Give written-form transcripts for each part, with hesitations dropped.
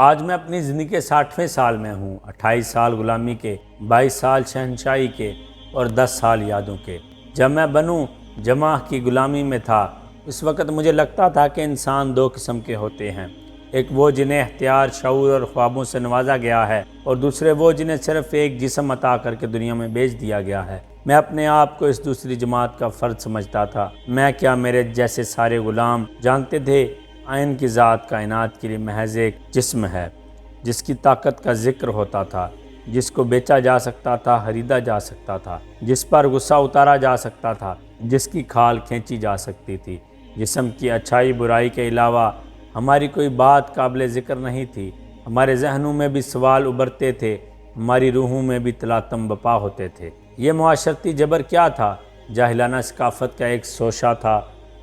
آج میں اپنی زندگی کے 60ویں سال میں ہوں، 28 سال غلامی کے، 22 سال شہنشاہی کے اور 10 سال یادوں کے۔ جب میں بنو جماح کی غلامی میں تھا، اس وقت مجھے لگتا تھا کہ انسان دو قسم کے ہوتے ہیں، ایک وہ جنہیں اختیار، شعور اور خوابوں سے نوازا گیا ہے، اور دوسرے وہ جنہیں صرف ایک جسم عطا کر کے دنیا میں بھیج دیا گیا ہے۔ میں اپنے آپ کو اس دوسری جماعت کا فرد سمجھتا تھا۔ میں کیا میرے جیسے سارے غلام جانتے تھے آئین کی ذات کائنات کے لیے محض ایک جسم ہے، جس کی طاقت کا ذکر ہوتا تھا، جس کو بیچا جا سکتا تھا، خریدا جا سکتا تھا، جس پر غصہ اتارا جا سکتا تھا، جس کی کھال کھینچی جا سکتی تھی۔ جسم کی اچھائی برائی کے علاوہ ہماری کوئی بات قابل ذکر نہیں تھی۔ ہمارے ذہنوں میں بھی سوال ابھرتے تھے، ہماری روحوں میں بھی تلاطم بپا ہوتے تھے۔ یہ معاشرتی جبر کیا تھا؟ جاہلانہ ثقافت کا ایک شوشہ تھا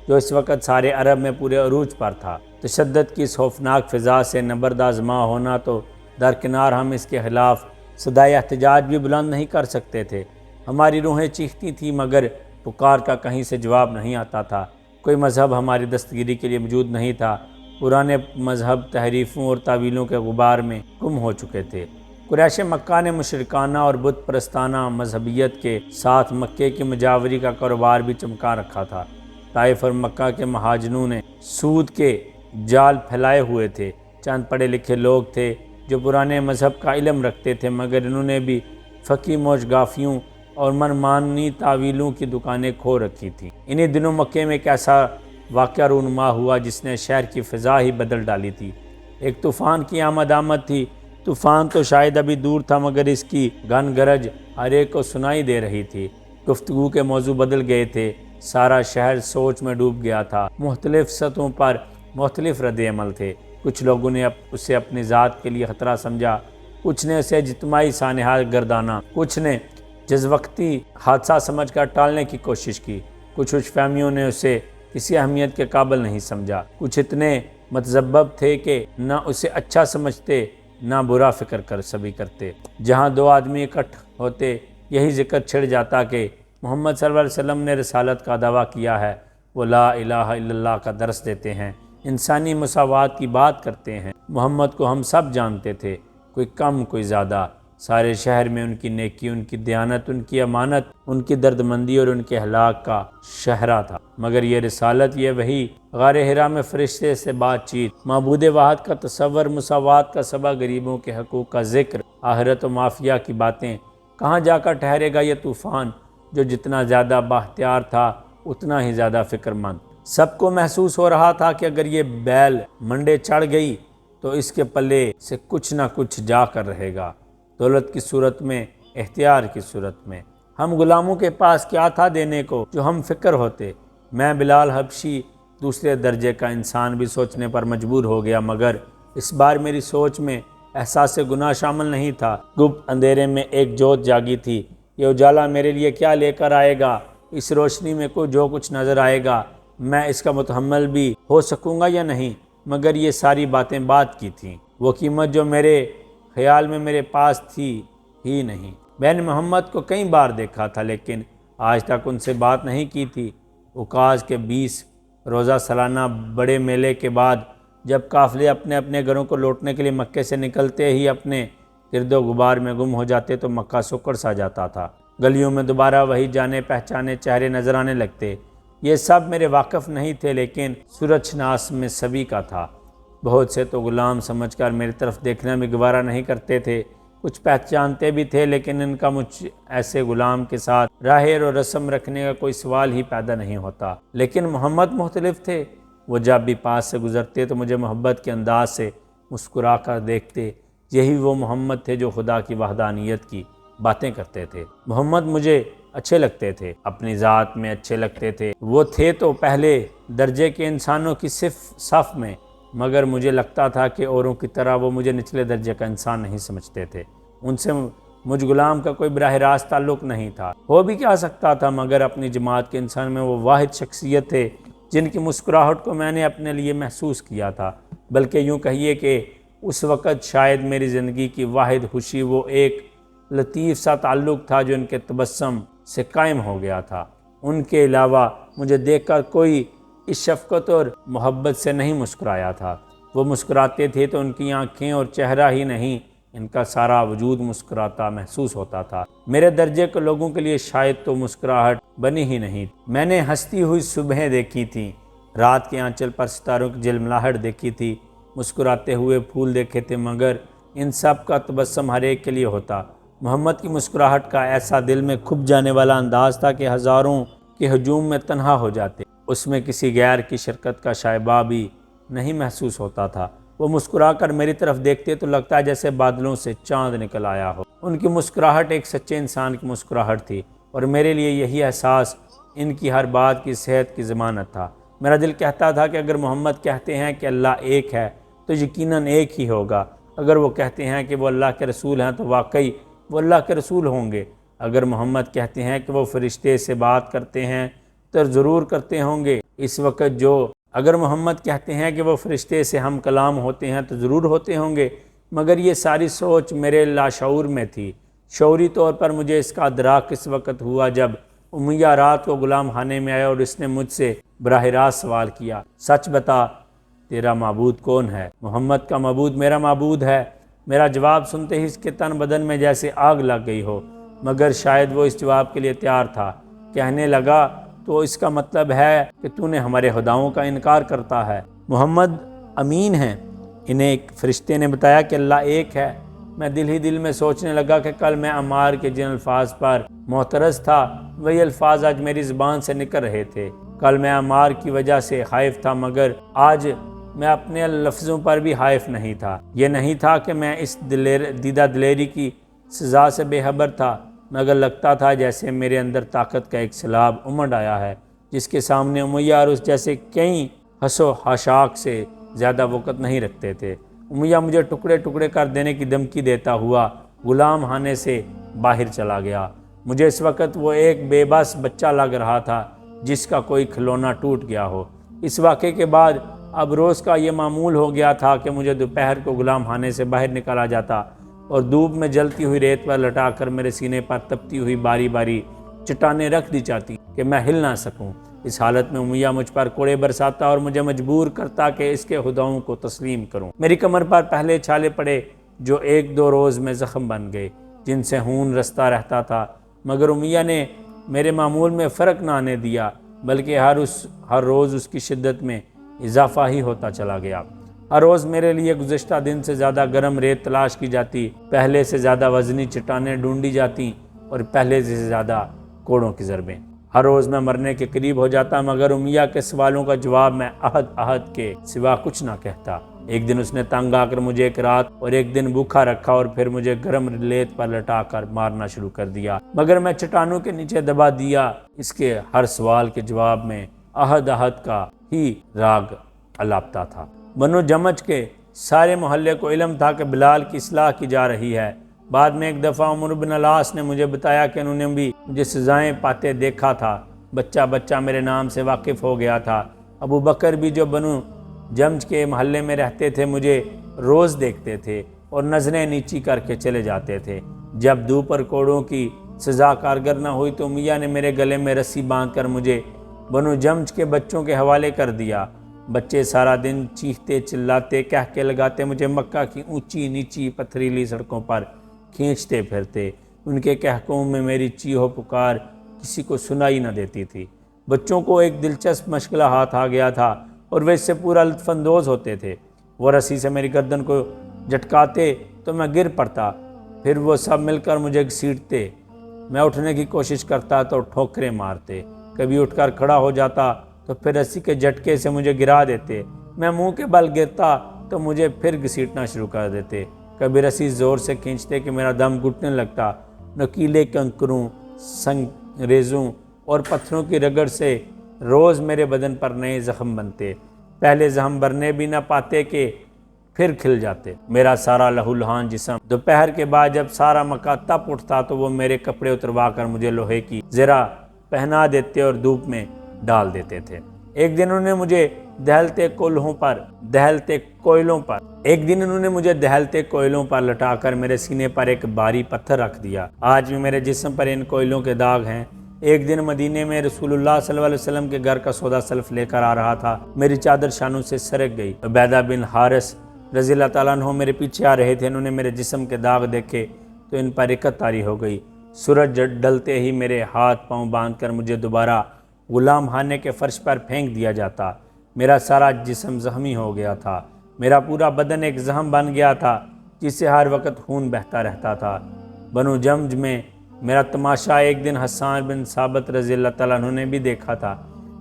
جو اس وقت سارے عرب میں پورے عروج پر تھا۔ تشدد کی اس خوفناک فضا سے نبردآزما ہونا تو درکنار، ہم اس کے خلاف صدائے احتجاج بھی بلند نہیں کر سکتے تھے۔ ہماری روحیں چیختی تھیں مگر پکار کا کہیں سے جواب نہیں آتا تھا۔ کوئی مذہب ہماری دستگیری کے لیے موجود نہیں تھا۔ پرانے مذہب تحریفوں اور تعویلوں کے غبار میں گم ہو چکے تھے۔ قریش مکہ نے مشرکانہ اور بت پرستانہ مذہبیت کے ساتھ مکے کی مجاوری کا کاروبار بھی چمکا رکھا تھا۔ طائف اور مکہ کے مہاجنوں نے سود کے جال پھیلائے ہوئے تھے۔ چند پڑھے لکھے لوگ تھے جو پرانے مذہب کا علم رکھتے تھے، مگر انہوں نے بھی فقی موجگافیوں اور منمانی تعویلوں کی دکانیں کھول رکھی تھیں۔ انہی دنوں مکے میں ایک ایسا واقعہ رونما ہوا جس نے شہر کی فضا ہی بدل ڈالی تھی۔ ایک طوفان کی آمد تھی۔ طوفان تو شاید ابھی دور تھا مگر اس کی گن گرج ہر ایک کو سنائی دے رہی تھی۔ گفتگو کے موضوع بدل گئے تھے۔ سارا شہر سوچ میں ڈوب گیا تھا۔ مختلف سطحوں پر مختلف رد عمل تھے۔ کچھ لوگوں نے اسے اپنی ذات کے لیے خطرہ سمجھا، کچھ نے اسے اجتماعی سانحہ گردانا، کچھ نے جز وقتی حادثہ سمجھ کر ٹالنے کی کوشش کی، کچھ فہمیوں نے اسے کسی اہمیت کے قابل نہیں سمجھا، کچھ اتنے متذبذب تھے کہ نہ اسے اچھا سمجھتے نہ برا فکر کرتے۔ جہاں دو آدمی اکٹھ ہوتے یہی ذکر چھڑ جاتا کہ محمد صلی اللہ علیہ وسلم نے رسالت کا دعویٰ کیا ہے، وہ لا الہ الا اللہ کا درس دیتے ہیں، انسانی مساوات کی بات کرتے ہیں۔ محمد کو ہم سب جانتے تھے، کوئی کم کوئی زیادہ۔ سارے شہر میں ان کی نیکی، ان کی دیانت، ان کی امانت، ان کی دردمندی اور ان کے ہلاک کا شہرہ تھا۔ مگر یہ رسالت، یہ وحی، غار حرا میں فرشتے سے بات چیت، معبود واحد کا تصور، مساوات کا سبا، غریبوں کے حقوق کا ذکر، آخرت و معافیہ کی باتیں، کہاں جا کر ٹھہرے گا یہ طوفان جو جتنا زیادہ بااختیار تھا اتنا ہی زیادہ فکر مند؟ سب کو محسوس ہو رہا تھا کہ اگر یہ بیل منڈے چڑھ گئی تو اس کے پلے سے کچھ نہ کچھ جا کر رہے گا، دولت کی صورت میں، اختیار کی صورت میں۔ ہم غلاموں کے پاس کیا تھا دینے کو جو ہم فکر ہوتے؟ میں بلال حبشی دوسرے درجے کا انسان بھی سوچنے پر مجبور ہو گیا، مگر اس بار میری سوچ میں احساس گناہ شامل نہیں تھا۔ گپت اندھیرے میں ایک جوت جاگی تھی۔ یہ اجالا میرے لیے کیا لے کر آئے گا؟ اس روشنی میں جو کچھ نظر آئے گا، میں اس کا متحمل بھی ہو سکوں گا یا نہیں؟ مگر یہ ساری باتیں بات کی تھیں، وہ قیمت جو میرے خیال میں میرے پاس تھی ہی نہیں۔ میں نے محمد کو کئی بار دیکھا تھا لیکن آج تک ان سے بات نہیں کی تھی۔ اوقاز کے 20 روزہ سالانہ بڑے میلے کے بعد جب قافلے اپنے اپنے گھروں کو لوٹنے کے لیے مکے سے نکلتے ہی اپنے گرد و غبار میں گم ہو جاتے تو مکہ سکڑ سا جاتا تھا۔ گلیوں میں دوبارہ وہی جانے پہچانے چہرے نظر آنے لگتے۔ یہ سب میرے واقف نہیں تھے لیکن صورت شناس میں سبھی کا تھا۔ بہت سے تو غلام سمجھ کر میری طرف دیکھنا بھی گوارا نہیں کرتے تھے، کچھ پہچانتے بھی تھے لیکن ان کا مجھ ایسے غلام کے ساتھ راہ و رسم رکھنے کا کوئی سوال ہی پیدا نہیں ہوتا۔ لیکن محمد مختلف تھے۔ وہ جب بھی پاس سے گزرتے تو مجھے محبت کے انداز سے مسکرا کر دیکھتے۔ یہی وہ محمد تھے جو خدا کی وحدانیت کی باتیں کرتے تھے۔ محمد مجھے اچھے لگتے تھے، اپنی ذات میں اچھے لگتے تھے۔ وہ تھے تو پہلے درجے کے انسانوں کی صف میں، مگر مجھے لگتا تھا کہ اوروں کی طرح وہ مجھے نچلے درجے کا انسان نہیں سمجھتے تھے۔ ان سے مجھ غلام کا کوئی براہ راست تعلق نہیں تھا، ہو بھی کیا سکتا تھا، مگر اپنی جماعت کے انسان میں وہ واحد شخصیت تھے جن کی مسکراہٹ کو میں نے اپنے لیے محسوس کیا تھا۔ بلکہ یوں کہیے کہ اس وقت شاید میری زندگی کی واحد خوشی وہ ایک لطیف سا تعلق تھا جو ان کے تبسم سے قائم ہو گیا تھا۔ ان کے علاوہ مجھے دیکھ کر کوئی اس شفقت اور محبت سے نہیں مسکرایا تھا۔ وہ مسکراتے تھے تو ان کی آنکھیں اور چہرہ ہی نہیں، ان کا سارا وجود مسکراتا محسوس ہوتا تھا۔ میرے درجے کے لوگوں کے لیے شاید تو مسکراہٹ بنی ہی نہیں۔ میں نے ہنستی ہوئی صبحیں دیکھی تھیں، رات کے آنچل پر ستاروں کی جھلملاہٹ دیکھی تھی، مسکراتے ہوئے پھول دیکھے تھے، مگر ان سب کا تبسم ہر ایک کے لیے ہوتا۔ محمد کی مسکراہٹ کا ایسا دل میں کھپ جانے والا انداز تھا کہ ہزاروں کے ہجوم میں تنہا ہو جاتے، اس میں کسی غیر کی شرکت کا شائبہ بھی نہیں محسوس ہوتا تھا۔ وہ مسکرا کر میری طرف دیکھتے تو لگتا ہے جیسے بادلوں سے چاند نکل آیا ہو۔ ان کی مسکراہٹ ایک سچے انسان کی مسکراہٹ تھی، اور میرے لیے یہی احساس ان کی ہر بات کی صحت کی ضمانت تھا۔ میرا دل کہتا تھا کہ اگر محمد کہتے ہیں کہ اللہ ایک ہے تو یقیناً ایک ہی ہوگا، اگر وہ کہتے ہیں کہ وہ اللہ کے رسول ہیں تو واقعی وہ اللہ کے رسول ہوں گے، اگر محمد کہتے ہیں کہ وہ فرشتے سے بات کرتے ہیں تو ضرور کرتے ہوں گے۔ اس وقت اگر محمد کہتے ہیں کہ وہ فرشتے سے ہم کلام ہوتے ہیں تو ضرور ہوتے ہوں گے، مگر یہ ساری سوچ میرے لاشعور میں تھی۔ شعوری طور پر مجھے اس کا ادراک اس وقت ہوا جب امیہ رات کو غلام خانے میں آیا اور اس نے مجھ سے براہ راست سوال کیا، سچ بتا تیرا معبود کون ہے؟ محمد کا معبود میرا معبود ہے۔ میرا جواب سنتے ہی اس کے تن بدن میں جیسے آگ لگ گئی ہو، مگر شاید وہ اس جواب کے لیے تیار تھا۔ کہنے لگا، تو اس کا مطلب ہے کہ تو نے ہمارے خداؤں کا انکار کرتا ہے۔ محمد امین ہیں، انہیں ایک فرشتے نے بتایا کہ اللہ ایک ہے۔ میں دل ہی دل میں سوچنے لگا کہ کل میں عمار کے جن الفاظ پر معترض تھا وہی الفاظ آج میری زبان سے نکل رہے تھے۔ کل میں عمار کی وجہ سے خائف تھا، مگر آج میں اپنے لفظوں پر بھی خائف نہیں تھا۔ یہ نہیں تھا کہ میں اس دیدہ دلیری کی سزا سے بے خبر تھا، مگر لگتا تھا جیسے میرے اندر طاقت کا ایک سیلاب امڈ آیا ہے، جس کے سامنے امیہ اور اس جیسے کئی حس و خاشاک سے زیادہ وقت نہیں رکھتے تھے۔ امیہ مجھے ٹکڑے ٹکڑے کر دینے کی دھمکی دیتا ہوا غلام خانے سے باہر چلا گیا۔ مجھے اس وقت وہ ایک بے بس بچہ لگ رہا تھا جس کا کوئی کھلونا ٹوٹ گیا ہو۔ اس واقعے کے بعد اب روز کا یہ معمول ہو گیا تھا کہ مجھے دوپہر کو غلام خانے سے باہر نکالا جاتا اور دھوپ میں جلتی ہوئی ریت پر لٹا کر میرے سینے پر تپتی ہوئی باری باری چٹانیں رکھ دی جاتی کہ میں ہل نہ سکوں۔ اس حالت میں امیہ مجھ پر کوڑے برساتا اور مجھے مجبور کرتا کہ اس کے خداؤں کو تسلیم کروں۔ میری کمر پر پہلے چھالے پڑے جو ایک دو روز میں زخم بن گئے، جن سے خون رستا رہتا تھا، مگر امیہ نے میرے معمول میں فرق نہ آنے دیا، بلکہ ہر روز اس کی شدت میں اضافہ ہی ہوتا چلا گیا۔ ہر روز میرے لیے گزشتہ دن سے زیادہ گرم ریت تلاش کی جاتی، پہلے سے زیادہ وزنی چٹانیں ڈھونڈی جاتی اور پہلے سے زیادہ کوڑوں کی ضربیں۔ ہر روز میں مرنے کے قریب ہو جاتا، مگر امیہ کے سوالوں کا جواب میں عہد کے سوا کچھ نہ کہتا۔ ایک دن اس نے تنگ آ کر مجھے ایک رات اور ایک دن بھوکا رکھا اور پھر مجھے گرم ریت پر لٹا کر مارنا شروع کر دیا، مگر میں چٹانوں کے نیچے دبا دیا۔ اس کے ہر سوال کے جواب میں عہد کا ہی راگ الاپتا تھا۔ بنو جمج کے سارے محلے کو علم تھا کہ بلال کی اصلاح کی جا رہی ہے۔ بعد میں ایک دفعہ عمر بن العاص نے مجھے بتایا کہ انہوں نے بھی مجھے سزائیں پاتے دیکھا تھا۔ بچہ میرے نام سے واقف ہو گیا تھا۔ ابو بکر بھی جو بنو جمج کے محلے میں رہتے تھے مجھے روز دیکھتے تھے اور نظریں نیچی کر کے چلے جاتے تھے۔ جب دوپہر کوڑوں کی سزا کارگر نہ ہوئی تو امیہ نے میرے گلے میں رسی باندھ کر مجھے بنو جمج کے بچوں کے حوالے کر دیا۔ بچے سارا دن چیختے چلاتے کہکے لگاتے مجھے مکہ کی اونچی نیچی پتھریلی سڑکوں پر کھینچتے پھرتے۔ ان کے کہکوں میں میری چیخو پکار کسی کو سنائی نہ دیتی تھی۔ بچوں کو ایک دلچسپ مشغلہ ہاتھ آ گیا تھا اور وہ اس سے پورا لطف اندوز ہوتے تھے۔ وہ رسی سے میری گردن کو جھٹکاتے تو میں گر پڑتا، پھر وہ سب مل کر مجھے گھسیٹتے۔ میں اٹھنے کی کوشش کرتا تو ٹھوکریں مارتے، کبھی اٹھ کر کھڑا ہو جاتا تو پھر رسی کے جھٹکے سے مجھے گرا دیتے۔ میں منہ کے بل گرتا تو مجھے پھر گھسیٹنا شروع کر دیتے۔ کبھی رسی زور سے کھینچتے کہ میرا دم گھٹنے لگتا۔ نوکیلے کنکروں، سنگ ریزوں اور پتھروں کی رگڑ سے روز میرے بدن پر نئے زخم بنتے۔ پہلے زخم بھرنے بھی نہ پاتے کہ پھر کھل جاتے۔ میرا سارا لہو لہان جسم دوپہر کے بعد جب سارا مکہ تپ اٹھتا تو وہ میرے کپڑے اتروا کر مجھے لوہے کی زرہ پہنا دیتے اور دھوپ میں ڈال دیتے تھے۔ ایک دن انہوں نے مجھے دہلتے کوئلوں پر لٹا کر میرے سینے پر ایک بھاری پتھر رکھ دیا۔ آج بھی میرے جسم پر ان کوئلوں کے داغ ہیں۔ ایک دن مدینے میں رسول اللہ صلی اللہ علیہ وسلم کے گھر کا سودا سلف لے کر آ رہا تھا، میری چادر شانوں سے سرک گئی۔ عبیدہ بن حارث رضی اللہ تعالیٰ عنہ میرے پیچھے آ رہے تھے، انہوں نے میرے جسم کے داغ دیکھے تو ان پر اکت طاری ہو گئی۔ سورج ڈلتے ہی میرے ہاتھ پاؤں باندھ کر مجھے دوبارہ غلام خانے کے فرش پر پھینک دیا جاتا۔ میرا سارا جسم زخمی ہو گیا تھا، میرا پورا بدن ایک زخم بن گیا تھا جس سے ہر وقت خون بہتا رہتا تھا۔ بنو جمج میں میرا تماشا ایک دن حسان بن ثابت رضی اللہ تعالیٰ عنہ نے بھی دیکھا تھا۔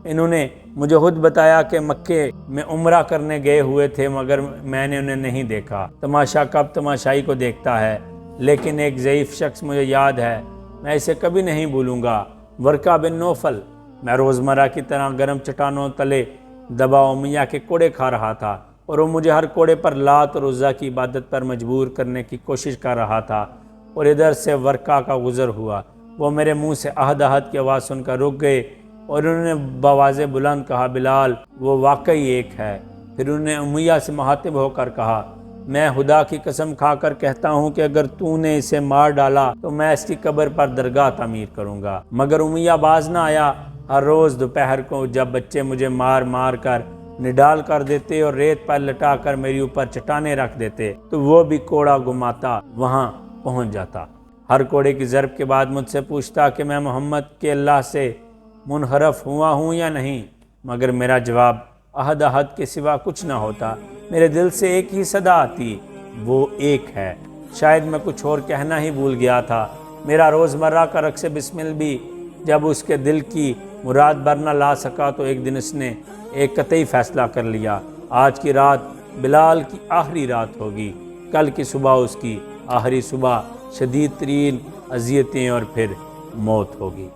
انہوں نے مجھے خود بتایا کہ مکے میں عمرہ کرنے گئے ہوئے تھے مگر میں نے انہیں نہیں دیکھا۔ تماشا کب تماشائی کو دیکھتا ہے، لیکن ایک ضعیف شخص مجھے یاد ہے، میں اسے کبھی نہیں بھولوں گا، ورقہ بن نوفل۔ میں روزمرہ کی طرح گرم چٹانوں تلے دبا امیہ کے کوڑے کھا رہا تھا اور وہ مجھے ہر کوڑے پر لات اور عزا کی عبادت پر مجبور کرنے کی کوشش کر رہا تھا، اور ادھر سے ورقہ کا گزر ہوا۔ وہ میرے منہ سے عہد عہد کی آواز سن کر رک گئے اور انہوں نے بآواز بلند کہا، بلال وہ واقعی ایک ہے۔ پھر انہوں نے امیہ سے مخاطب ہو کر کہا، میں خدا کی قسم کھا کر کہتا ہوں کہ اگر تو نے اسے مار ڈالا تو میں اس کی قبر پر درگاہ تعمیر کروں گا۔ مگر امیہ باز نہ آیا۔ ہر روز دوپہر کو جب بچے مجھے مار مار کر نڈال کر دیتے اور ریت پر لٹا کر میری اوپر چٹانیں رکھ دیتے تو وہ بھی کوڑا گماتا وہاں پہنچ جاتا۔ ہر کوڑے کی ضرب کے بعد مجھ سے پوچھتا کہ میں محمد کے اللہ سے منحرف ہوا ہوں یا نہیں، مگر میرا جواب عہد عہد کے سوا کچھ نہ ہوتا۔ میرے دل سے ایک ہی صدا آتی، وہ ایک ہے۔ شاید میں کچھ اور کہنا ہی بھول گیا تھا۔ میرا روزمرہ کا رقص بسمل بھی جب اس کے دل کی مراد بر نہ لا سکا تو ایک دن اس نے ایک قطعی فیصلہ کر لیا، آج کی رات بلال کی آخری رات ہوگی، کل کی صبح اس کی آخری صبح، شدید ترین اذیتیں اور پھر موت ہوگی۔